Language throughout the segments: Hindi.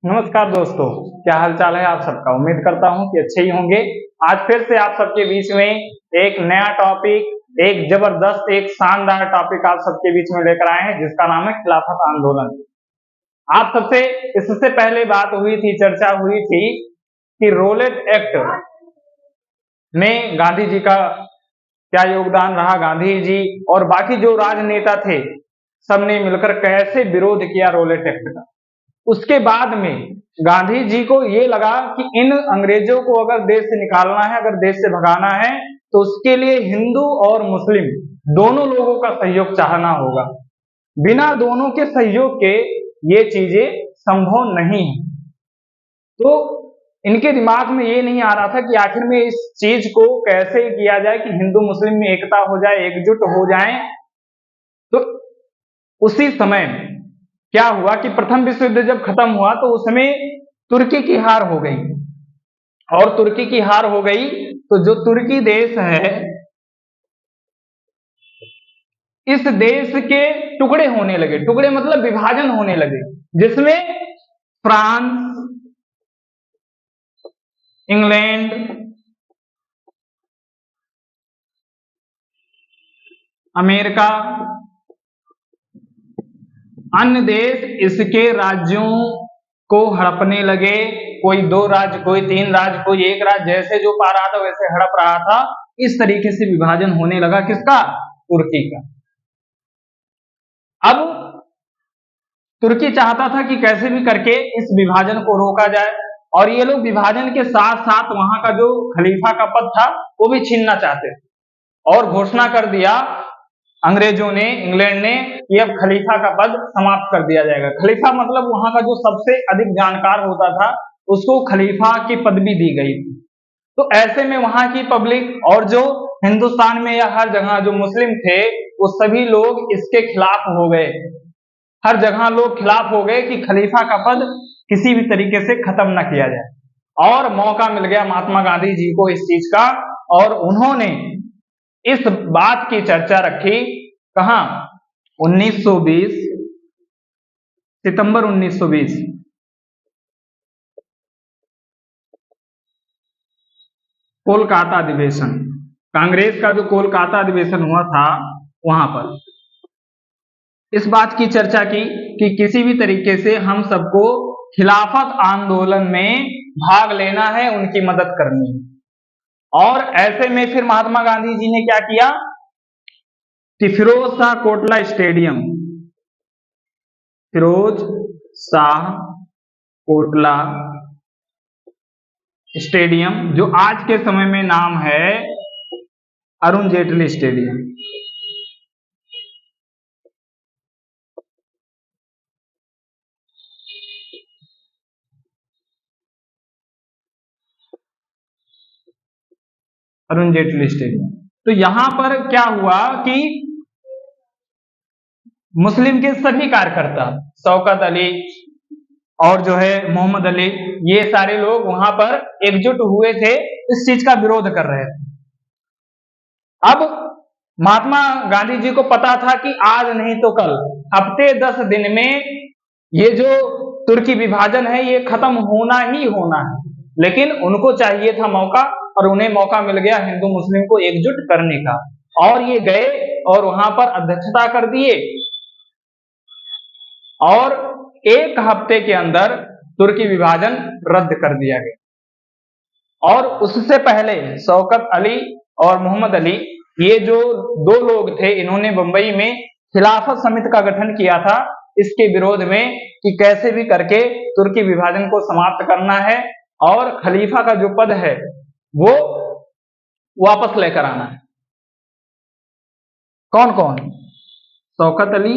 नमस्कार दोस्तों, क्या हाल चाल है आप सबका। उम्मीद करता हूं कि अच्छे ही होंगे। आज फिर से आप सबके बीच में एक नया टॉपिक, एक जबरदस्त, एक शानदार टॉपिक आप सबके बीच में लेकर आए हैं, जिसका नाम है खिलाफत आंदोलन। आप सबसे इससे पहले बात हुई थी, चर्चा हुई थी कि रोलेट एक्ट में गांधी जी का क्या योगदान रहा। गांधी जी और बाकी जो राजनेता थे, सबने मिलकर कैसे विरोध किया रोलेट एक्ट का। उसके बाद में गांधी जी को ये लगा कि इन अंग्रेजों को अगर देश से निकालना है, अगर देश से भगाना है, तो उसके लिए हिंदू और मुस्लिम दोनों लोगों का सहयोग चाहना होगा। बिना दोनों के सहयोग के ये चीजें संभव नहीं है। तो इनके दिमाग में ये नहीं आ रहा था कि आखिर में इस चीज को कैसे किया जाए कि हिंदू मुस्लिम में एकता हो जाए, एकजुट हो जाए। तो उसी समय क्या हुआ कि प्रथम विश्व युद्ध जब खत्म हुआ तो उसमें तुर्की की हार हो गई। और तुर्की की हार हो गई तो जो तुर्की देश है, इस देश के टुकड़े होने लगे। टुकड़े मतलब विभाजन होने लगे, जिसमें फ्रांस, इंग्लैंड, अमेरिका, अन्य देश इसके राज्यों को हड़पने लगे। कोई 2 राज्य, कोई 3 राज्य, कोई 1 राज्य, जैसे जो पा रहा था वैसे हड़प रहा था। इस तरीके से विभाजन होने लगा। किसका? तुर्की का। अब तुर्की चाहता था कि कैसे भी करके इस विभाजन को रोका जाए, और ये लोग विभाजन के साथ साथ वहां का जो खलीफा का पद था वो भी छीनना चाहते थे। और घोषणा कर दिया अंग्रेजों ने, इंग्लैंड ने, कि अब खलीफा का पद समाप्त कर दिया जाएगा। खलीफा मतलब वहां का जो सबसे अधिक जानकार होता था, उसको खलीफा की पदवी दी गई थी। तो ऐसे में वहां की पब्लिक और जो हिंदुस्तान में या हर जगह जो मुस्लिम थे, वो सभी लोग इसके खिलाफ हो गए। हर जगह लोग खिलाफ हो गए कि खलीफा का पद किसी भी तरीके से खत्म ना किया जाए। और मौका मिल गया महात्मा गांधी जी को इस चीज का, और उन्होंने इस बात की चर्चा रखी। कहां? 1920, सितंबर 1920, कोलकाता अधिवेशन। कांग्रेस का जो कोलकाता अधिवेशन हुआ था, वहां पर इस बात की चर्चा की कि किसी भी तरीके से हम सबको खिलाफत आंदोलन में भाग लेना है, उनकी मदद करनी है। और ऐसे में फिर महात्मा गांधी जी ने क्या किया कि फिरोज शाह कोटला स्टेडियम, फिरोज शाह कोटला स्टेडियम, जो आज के समय में नाम है अरुण जेटली स्टेडियम, अरुण जेटली स्टेडियम। तो यहां पर क्या हुआ कि मुस्लिम के सभी कार्यकर्ता, शौकत अली और जो है मोहम्मद अली, ये सारे लोग वहां पर एकजुट हुए थे, इस चीज का विरोध कर रहे थे। अब महात्मा गांधी जी को पता था कि आज नहीं तो कल, हफ्ते 10 दिन में ये जो तुर्की विभाजन है ये खत्म होना ही होना है। लेकिन उनको चाहिए था मौका, और उन्हें मौका मिल गया हिंदू मुस्लिम को एकजुट करने का। और ये गए और वहां पर अध्यक्षता कर दिए, और 1 हफ्ते के अंदर तुर्की विभाजन रद्द कर दिया गया। और उससे पहले शौकत अली और मोहम्मद अली, ये जो 2 लोग थे, इन्होंने बंबई में खिलाफत समिति का गठन किया था इसके विरोध में, कि कैसे भी करके तुर्की विभाजन को समाप्त करना है और खलीफा का जो पद है वो वापस लेकर आना है। कौन कौन? शौकत अली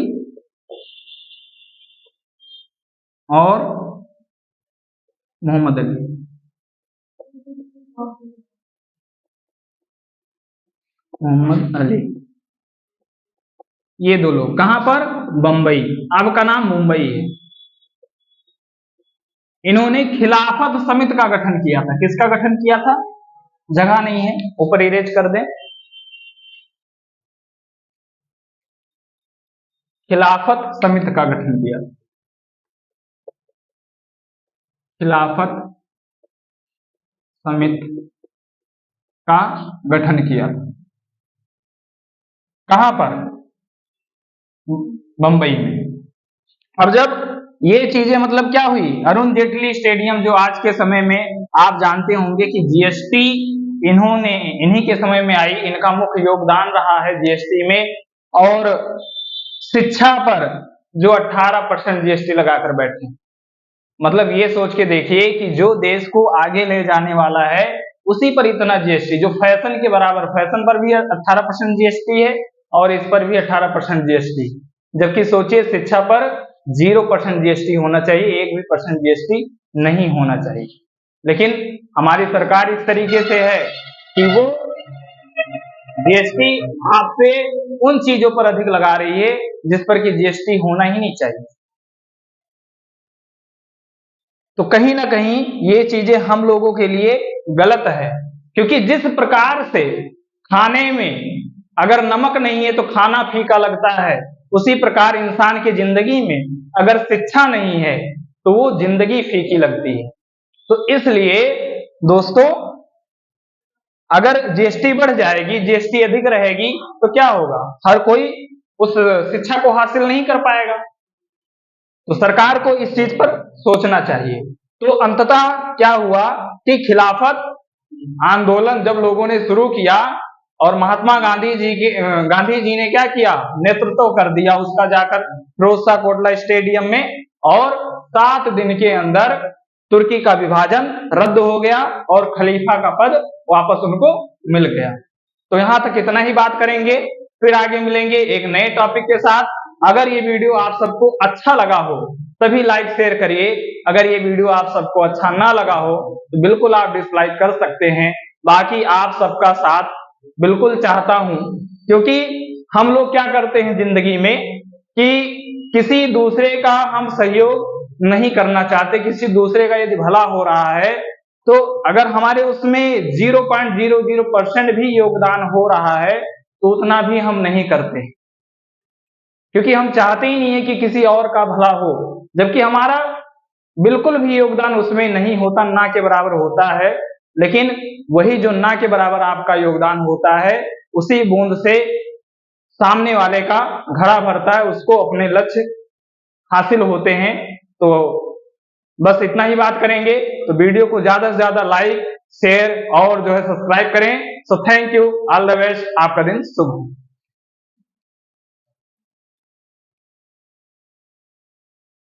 और मोहम्मद अली। मोहम्मद अली, ये 2 लोग कहां पर? बंबई, अब का नाम मुंबई है। इन्होंने खिलाफत समिति का गठन किया था। किसका गठन किया था? जगह नहीं है, ऊपर इरेज कर दें। खिलाफत समिति का गठन किया। खिलाफत समिति का गठन किया था। कहां पर? बंबई में। और जब ये चीजें मतलब क्या हुई, अरुण जेटली स्टेडियम जो आज के समय में आप जानते होंगे कि जीएसटी इन्हीं के समय में आई, इनका मुख्य योगदान रहा है जीएसटी में। और शिक्षा पर जो 18% जीएसटी लगाकर बैठे, मतलब ये सोच के देखिए कि जो देश को आगे ले जाने वाला है उसी पर इतना जीएसटी, जो फैशन के बराबर, फैशन पर भी 18% जीएसटी है और इस पर भी 18% जीएसटी। जबकि सोचिए शिक्षा पर 0% जीएसटी होना चाहिए, 1% जीएसटी नहीं होना चाहिए। लेकिन हमारी सरकार इस तरीके से है कि वो जीएसटी आपसे उन चीजों पर अधिक लगा रही है जिस पर कि जीएसटी होना ही नहीं चाहिए। तो कहीं ना कहीं ये चीजें हम लोगों के लिए गलत है, क्योंकि जिस प्रकार से खाने में अगर नमक नहीं है तो खाना फीका लगता है, उसी प्रकार इंसान की जिंदगी में अगर शिक्षा नहीं है तो वो जिंदगी फीकी लगती है। तो इसलिए दोस्तों, अगर जीएसटी बढ़ जाएगी, जीएसटी अधिक रहेगी तो क्या होगा, हर कोई उस शिक्षा को हासिल नहीं कर पाएगा। तो सरकार को इस चीज पर सोचना चाहिए। तो अंततः क्या हुआ कि खिलाफत आंदोलन जब लोगों ने शुरू किया और महात्मा गांधी जी ने क्या किया, नेतृत्व कर दिया उसका, जाकर फिरोज शाह कोटला स्टेडियम में, और 7 दिन के अंदर तुर्की का विभाजन रद्द हो गया और खलीफा का पद वापस उनको मिल गया। तो यहां तक इतना ही बात करेंगे, फिर आगे मिलेंगे एक नए टॉपिक के साथ। अगर ये वीडियो आप सबको अच्छा लगा हो तभी लाइक शेयर करिए, अगर ये वीडियो आप सबको अच्छा ना लगा हो तो बिल्कुल आप डिसलाइक कर सकते हैं। बाकी आप सबका साथ बिल्कुल चाहता हूं, क्योंकि हम लोग क्या करते हैं जिंदगी में कि किसी दूसरे का हम सहयोग नहीं करना चाहते। किसी दूसरे का यदि भला हो रहा है तो अगर हमारे उसमें 0.00% भी योगदान हो रहा है तो उतना भी हम नहीं करते, क्योंकि हम चाहते ही नहीं है कि किसी और का भला हो, जबकि हमारा बिल्कुल भी योगदान उसमें नहीं होता, ना के बराबर होता है। लेकिन वही जो ना के बराबर आपका योगदान होता है, उसी बूंद से सामने वाले का घड़ा भरता है, उसको अपने लक्ष्य हासिल होते हैं। तो बस इतना ही बात करेंगे। तो वीडियो को ज्यादा से ज्यादा लाइक शेयर और जो है सब्सक्राइब करें। So thank you, all the best, आपका दिन शुभ हो।